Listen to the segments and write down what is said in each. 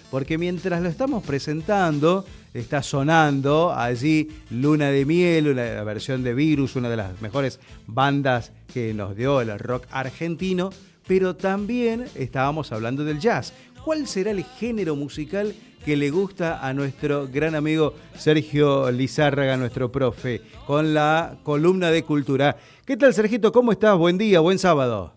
Porque mientras lo estamos presentando, está sonando allí Luna de Miel, una versión de Virus, una de las mejores bandas que nos dio el rock argentino, pero también estábamos hablando del jazz. ¿Cuál será el género musical que le gusta a nuestro gran amigo Sergio Lizárraga, nuestro profe, con la columna de cultura? ¿Qué tal, Sergito? ¿Cómo estás? Buen día, buen sábado.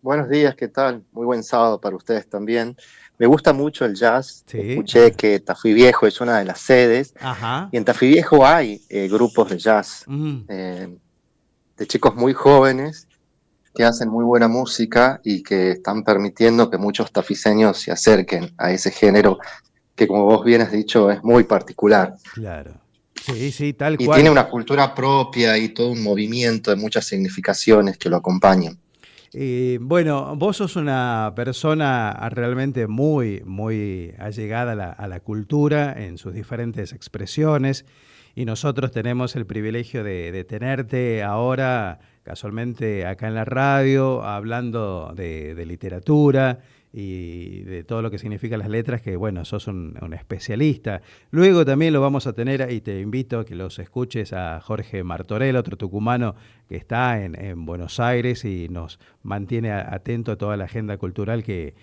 Buenos días, ¿qué tal? Muy buen sábado para ustedes también. Me gusta mucho el jazz. Sí. Escuché que Tafí Viejo es una de las sedes Ajá. y en Tafí Viejo hay grupos de jazz Mm. de chicos muy jóvenes que hacen muy buena música y que están permitiendo que muchos tafiseños se acerquen a ese género que, como vos bien has dicho, es muy particular Claro. Sí, sí, tal y tiene cual. una cultura propia y todo un movimiento de muchas significaciones que lo acompañan. Bueno, vos sos una persona realmente muy, muy allegada a la cultura en sus diferentes expresiones y nosotros tenemos el privilegio de tenerte ahora casualmente acá en la radio hablando de literatura y de todo lo que significan las letras, que bueno, sos un especialista. Luego también lo vamos a tener y te invito a que los escuches a Jorge Martorell, otro tucumano que está en Buenos Aires y nos mantiene atento a toda la agenda cultural que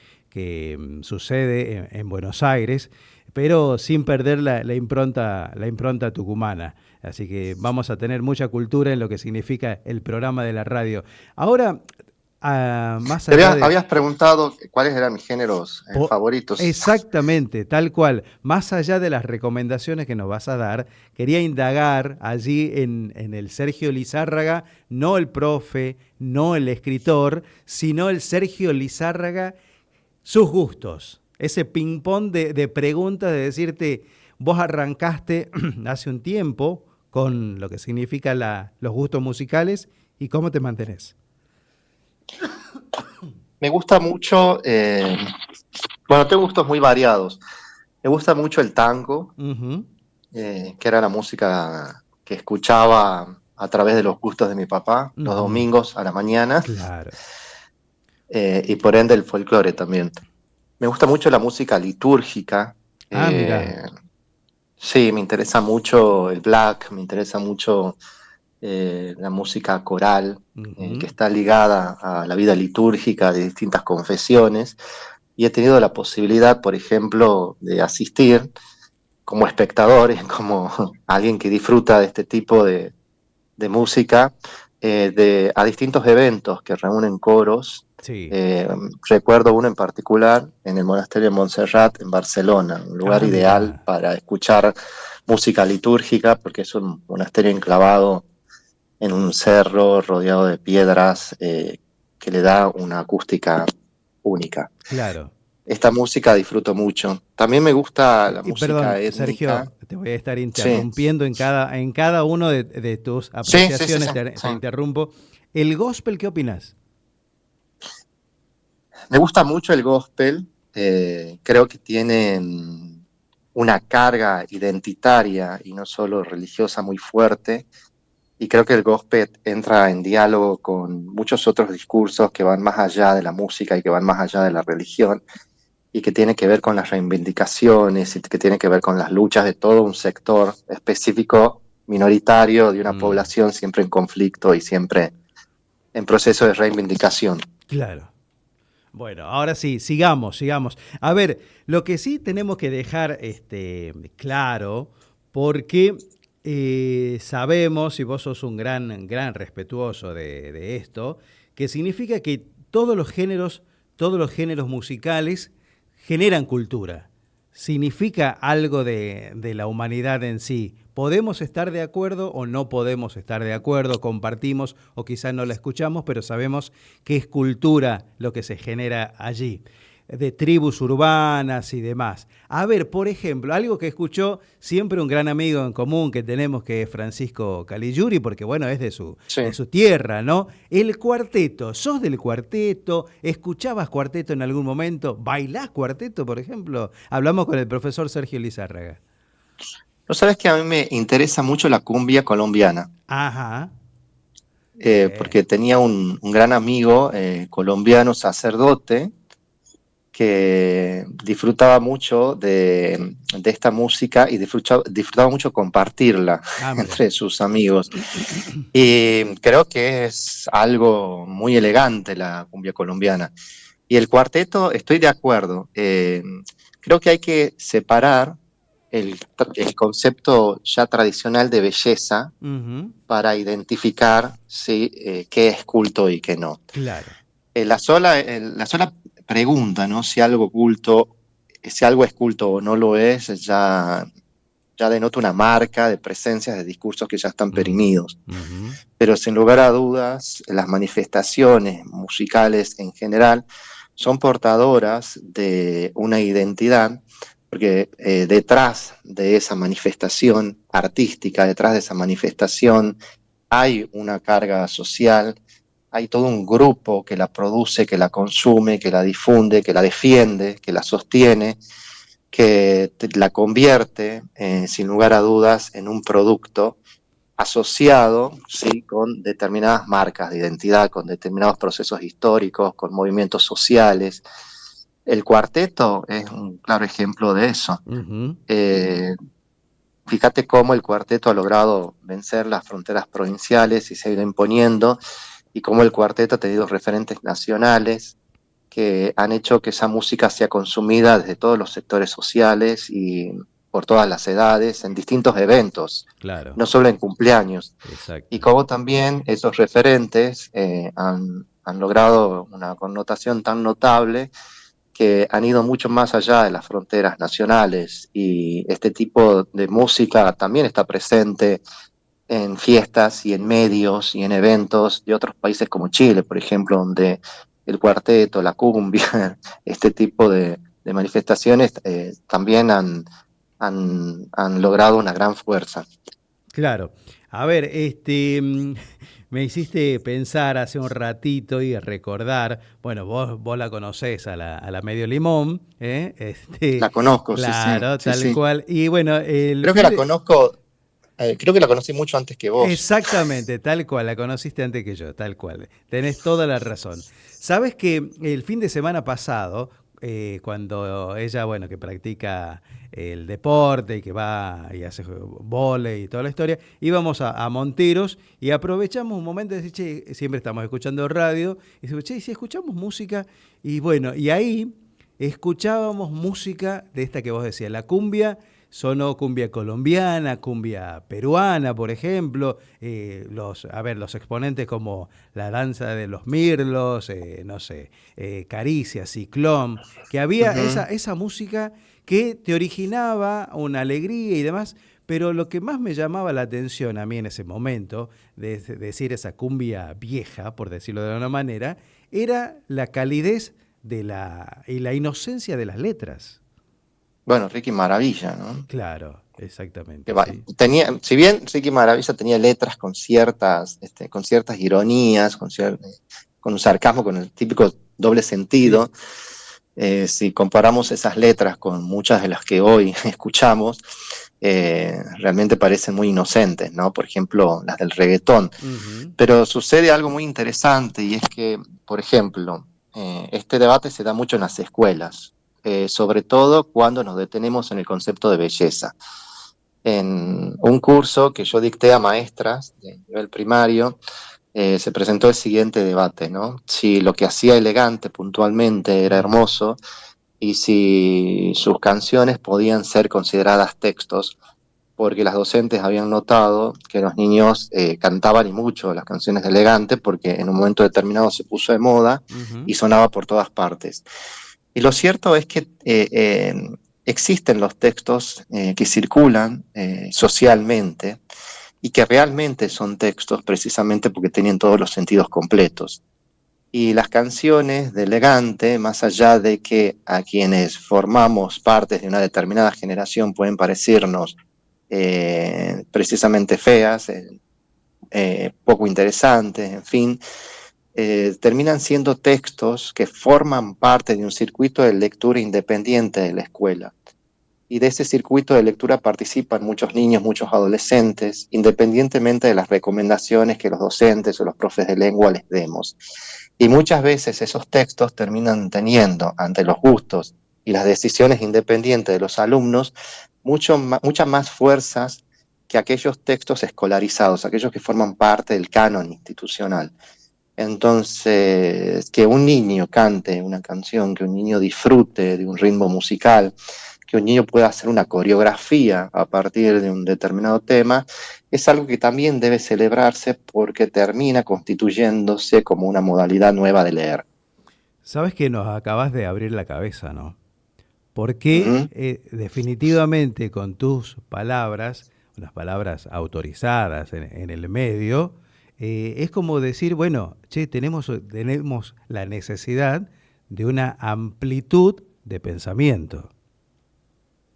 sucede en Buenos Aires, pero sin perder la impronta tucumana. Así que vamos a tener mucha cultura en lo que significa el programa de la radio. Ahora, más Te allá de... habías preguntado cuáles eran mis géneros favoritos. Exactamente, tal cual. Más allá de las recomendaciones que nos vas a dar, quería indagar allí en el Sergio Lizárraga, no el profe, no el escritor, sino el Sergio Lizárraga, sus gustos. Ese ping-pong de preguntas, de decirte, vos arrancaste hace un tiempo con lo que significa los gustos musicales y cómo te mantenés. Me gusta mucho, bueno, tengo gustos muy variados. Me gusta mucho el tango, Ujú. que era la música que escuchaba a través de los gustos de mi papá, los Ujú. domingos a la mañana, Claro. y por ende el folclore también. Me gusta mucho la música litúrgica. Ah, mira. eh, sí, me interesa mucho el black, me interesa mucho la música coral, que Ujú. está ligada a la vida litúrgica de distintas confesiones. Y he tenido la posibilidad, por ejemplo, de asistir como espectador, como alguien que disfruta de este tipo de música, a distintos eventos que reúnen coros. Sí. Eh, Recuerdo uno en particular en el monasterio de Montserrat, en Barcelona, un lugar Ah, ideal mira. para escuchar música litúrgica, porque es un monasterio enclavado en un cerro rodeado de piedras, que le da una acústica única. Claro. Esta música disfruto mucho. También me gusta la Y perdón, música étnica. Sergio, te voy a estar Sí, interrumpiendo en cada uno de tus sí, sí, sí, apreciaciones, sí, te sí. interrumpo. ¿El gospel qué opinas? Me gusta mucho el gospel. Creo que tiene una carga identitaria y no solo religiosa muy fuerte. Y creo que el gospel entra en diálogo con muchos otros discursos que van más allá de la música y que van más allá de la religión, y que tiene que ver con las reivindicaciones y que tiene que ver con las luchas de todo un sector específico, minoritario, de una Mm, población siempre en conflicto y siempre en proceso de reivindicación. claro. Bueno, ahora sí, sigamos. A ver, lo que sí tenemos que dejar claro, porque sabemos, y vos sos un gran respetuoso de esto, que significa que todos los géneros musicales generan cultura. Significa algo de la humanidad en sí. Podemos estar de acuerdo o no podemos estar de acuerdo, compartimos o quizás no la escuchamos, pero sabemos que es cultura lo que se genera allí, de tribus urbanas y demás. A ver, por ejemplo, algo que escuchó siempre un gran amigo en común que tenemos, que es Francisco Caligiuri, porque bueno, es Sí. de su tierra, ¿no? El cuarteto, ¿sos del cuarteto? ¿Escuchabas cuarteto en algún momento? ¿Bailás cuarteto, por ejemplo? Hablamos con el profesor Sergio Lizárraga. ¿No sabes que a mí me interesa mucho la cumbia colombiana? Ajá, bien. Porque tenía un gran amigo colombiano sacerdote que disfrutaba mucho de esta música y disfrutaba mucho compartirla Ah, mira. entre sus amigos. Y creo que es algo muy elegante la cumbia colombiana. Y el cuarteto, estoy de acuerdo. Creo que hay que separar el concepto ya tradicional de belleza Ujú, para identificar si, qué es culto y qué no. claro. La sola pregunta, ¿no? Si algo culto, si algo es culto o no lo es, ya denota una marca de presencias de discursos que ya están Ujú, perimidos. ujú, Pero sin lugar a dudas, las manifestaciones musicales en general son portadoras de una identidad, porque detrás de esa manifestación artística, detrás de esa manifestación, hay una carga social, hay todo un grupo que la produce, que la consume, que la difunde, que la defiende, que la sostiene, que la convierte, sin lugar a dudas, en un producto asociado, ¿sí?, con determinadas marcas de identidad, con determinados procesos históricos, con movimientos sociales. El cuarteto es un claro ejemplo de eso. ujú. Eh, Fíjate cómo el cuarteto ha logrado vencer las fronteras provinciales y se ha ido imponiendo, y cómo el cuarteto ha tenido referentes nacionales que han hecho que esa música sea consumida desde todos los sectores sociales y por todas las edades, en distintos eventos, Claro, no solo en cumpleaños. Y exacto. como también esos referentes han logrado una connotación tan notable que han ido mucho más allá de las fronteras nacionales, y este tipo de música también está presente en fiestas y en medios y en eventos de otros países como Chile, por ejemplo, donde el cuarteto, la cumbia, este tipo de manifestaciones también han logrado una gran fuerza. Claro. A ver, me hiciste pensar hace un ratito y recordar, bueno, vos la conocés a la Medio Limón, ¿eh? La conozco, sí, sí, Claro, sí, tal sí. cual. Y bueno, el Creo que fin la de... conozco, creo que la conocí mucho antes que vos. Exactamente, tal cual, la conociste antes que yo, tal cual. Tenés toda la razón. Sabes que el fin de semana pasado, cuando ella, bueno, que practica el deporte y que va y hace vóley y toda la historia, íbamos a Monteros y aprovechamos un momento de decir, che, siempre estamos escuchando radio, y decimos, che, si escuchamos música, y bueno, y ahí escuchábamos música de esta que vos decías, la cumbia. Sonó cumbia colombiana, cumbia peruana, por ejemplo, a ver, los exponentes como la danza de los mirlos, no sé, Caricia, Ciclón, que había Ujú. esa música que te originaba una alegría y demás, pero lo que más me llamaba la atención a mí en ese momento, de decir esa cumbia vieja, por decirlo de alguna manera, era la calidez y la inocencia de las letras. Bueno, Ricky Maravilla, ¿no? Claro, exactamente, Que sí. tenía, si bien Ricky Maravilla tenía letras con ciertas ironías, con un sarcasmo, con el típico doble Sí, sentido, si comparamos esas letras con muchas de las que hoy escuchamos, realmente parecen muy inocentes, ¿no? Por ejemplo, las del reggaetón. ujú, Pero sucede algo muy interesante, y es que, por ejemplo, este debate se da mucho en las escuelas, sobre todo cuando nos detenemos en el concepto de belleza. En un curso que yo dicté a maestras de nivel primario, se presentó el siguiente debate, ¿no? Si lo que hacía elegante puntualmente era ujú. hermoso, y si sus canciones podían ser consideradas textos, porque las docentes habían notado que los niños cantaban, y mucho, las canciones de elegante, porque en un momento determinado se puso de moda Ujú, y sonaba por todas partes. Y lo cierto es que existen los textos que circulan socialmente, y que realmente son textos precisamente porque tienen todos los sentidos completos. Y las canciones de elegante, más allá de que a quienes formamos parte de una determinada generación pueden parecernos precisamente feas, poco interesantes, en fin, terminan siendo textos que forman parte de un circuito de lectura independiente de la escuela. Y de ese circuito de lectura participan muchos niños, muchos adolescentes, independientemente de las recomendaciones que los docentes o los profes de lengua les demos. Y muchas veces esos textos terminan teniendo, ante los gustos y las decisiones independientes de los alumnos, muchas más fuerzas que aquellos textos escolarizados, aquellos que forman parte del canon institucional. Entonces, que un niño cante una canción, que un niño disfrute de un ritmo musical, que un niño pueda hacer una coreografía a partir de un determinado tema, es algo que también debe celebrarse porque termina constituyéndose como una modalidad nueva de leer. Sabes que nos acabas de abrir la cabeza, ¿no? Porque Ujú. definitivamente con tus palabras, unas palabras autorizadas en el medio, es como decir, bueno, che, tenemos la necesidad de una amplitud de pensamiento.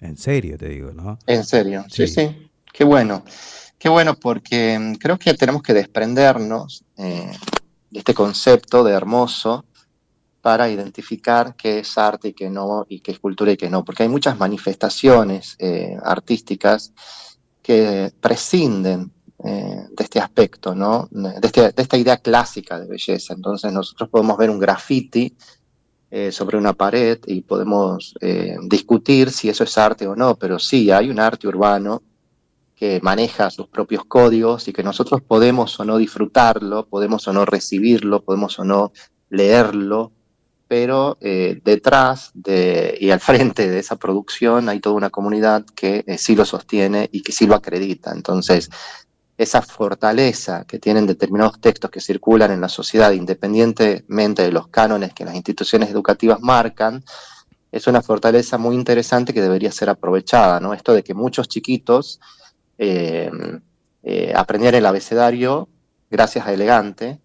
En serio te digo, ¿no? En serio, sí, Sí, sí, qué bueno. Qué bueno porque creo que tenemos que desprendernos de este concepto de hermoso para identificar qué es arte y qué no, y qué es cultura y qué no, porque hay muchas manifestaciones artísticas que prescinden de este aspecto, ¿no? De esta idea clásica de belleza. Entonces nosotros podemos ver un graffiti sobre una pared y podemos discutir si eso es arte o no, pero sí, hay un arte urbano que maneja sus propios códigos y que nosotros podemos o no disfrutarlo, podemos o no recibirlo, podemos o no leerlo, pero detrás y al frente de esa producción hay toda una comunidad que sí lo sostiene y que sí lo acredita. Entonces, esa fortaleza que tienen determinados textos que circulan en la sociedad, independientemente de los cánones que las instituciones educativas marcan, es una fortaleza muy interesante que debería ser aprovechada, ¿no? Esto de que muchos chiquitos eh, aprendían el abecedario gracias a Elegante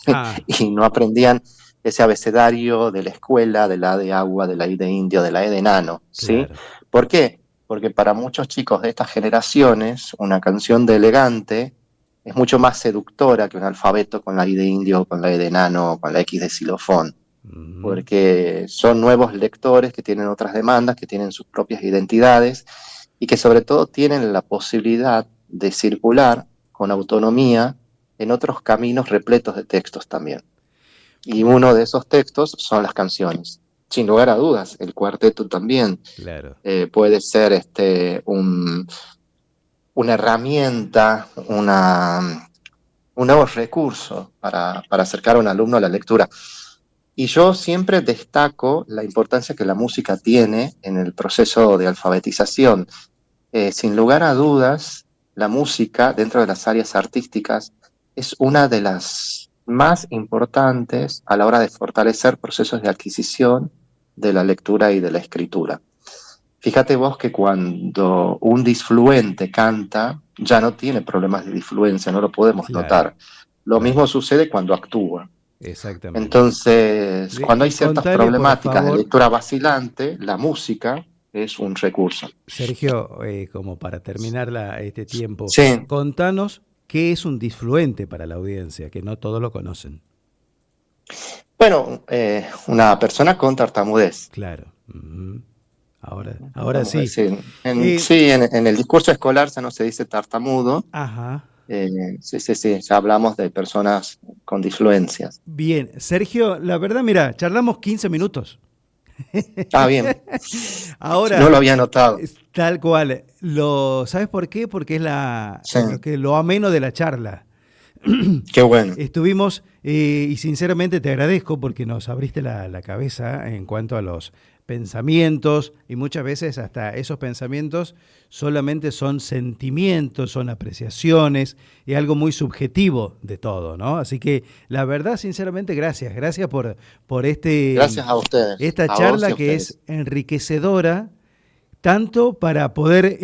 ah, y no aprendían ese abecedario de la escuela, de la A de agua, de la I de indio, de la E de enano, ¿sí? claro. ¿Por qué? Porque para muchos chicos de estas generaciones, una canción de Elegante es mucho más seductora que un alfabeto con la I de indio, con la E de enano, con la X de xilofón, Ujú. porque son nuevos lectores que tienen otras demandas, que tienen sus propias identidades y que sobre todo tienen la posibilidad de circular con autonomía en otros caminos repletos de textos también. Y uno de esos textos son las canciones. Sin lugar a dudas, el cuarteto también Claro. puede ser una herramienta, un nuevo recurso para acercar a un alumno a la lectura. Y yo siempre destaco la importancia que la música tiene en el proceso de alfabetización. Sin lugar a dudas, la música dentro de las áreas artísticas es una de las más importantes a la hora de fortalecer procesos de adquisición de la lectura y de la escritura. Fíjate vos que cuando un disfluente canta, ya no tiene problemas de disfluencia, no lo podemos Claro, notar. Lo claro, mismo sucede cuando actúa. exactamente. Entonces, cuando hay ciertas Contale, por problemáticas de favor, lectura vacilante, la música es un recurso. Sergio, como para terminar este tiempo, Sí, contanos qué es un disfluente para la audiencia, que no todos lo conocen. bueno, una persona con tartamudez, Claro. Ujú. Ahora podemos sí. decir. Eh, Sí, en el discurso escolar ya no se dice tartamudo. ajá. Sí, sí, sí, ya hablamos de personas con disfluencias. Bien, Sergio, la verdad, mira, charlamos 15 minutos. Ah, bien, no lo Ahora, había notado. es tal cual. ¿Sabes por qué? Porque Sí, lo ameno de la charla. qué bueno. Estuvimos, y sinceramente te agradezco porque nos abriste la cabeza en cuanto a los pensamientos, y muchas veces hasta esos pensamientos solamente son sentimientos, son apreciaciones, y algo muy subjetivo de todo, ¿no? Así que la verdad, sinceramente, gracias por Gracias a ustedes, esta a vos y charla a que es ustedes. enriquecedora, tanto para poder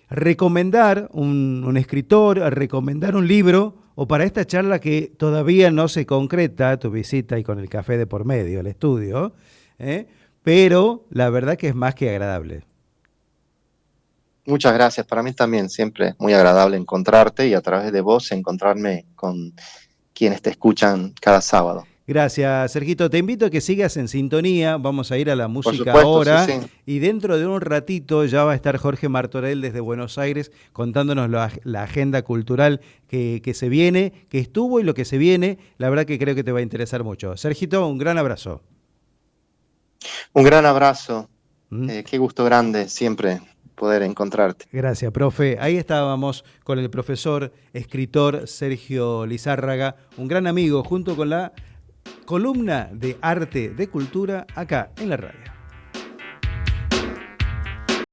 recomendar un escritor, recomendar un libro, o para esta charla que todavía no se concreta, tu visita y con el café de por medio, el estudio, ¿eh? Pero la verdad que es más que agradable. Muchas gracias. Para mí también siempre es muy agradable encontrarte y a través de vos encontrarme con quienes te escuchan cada sábado. Gracias, Sergito. Te invito a que sigas en sintonía. Vamos a ir a la música supuesto, ahora. sí, sí. Y dentro de un ratito ya va a estar Jorge Martorell desde Buenos Aires contándonos la agenda cultural que se viene, que estuvo y lo que se viene. La verdad que creo que te va a interesar mucho. Sergito, un gran abrazo. Un gran abrazo. ¿Mm? Qué gusto grande siempre poder encontrarte. Gracias, profe. Ahí estábamos con el profesor, escritor Sergio Lizárraga, un gran amigo, junto con la columna de arte, de cultura, acá en la radio.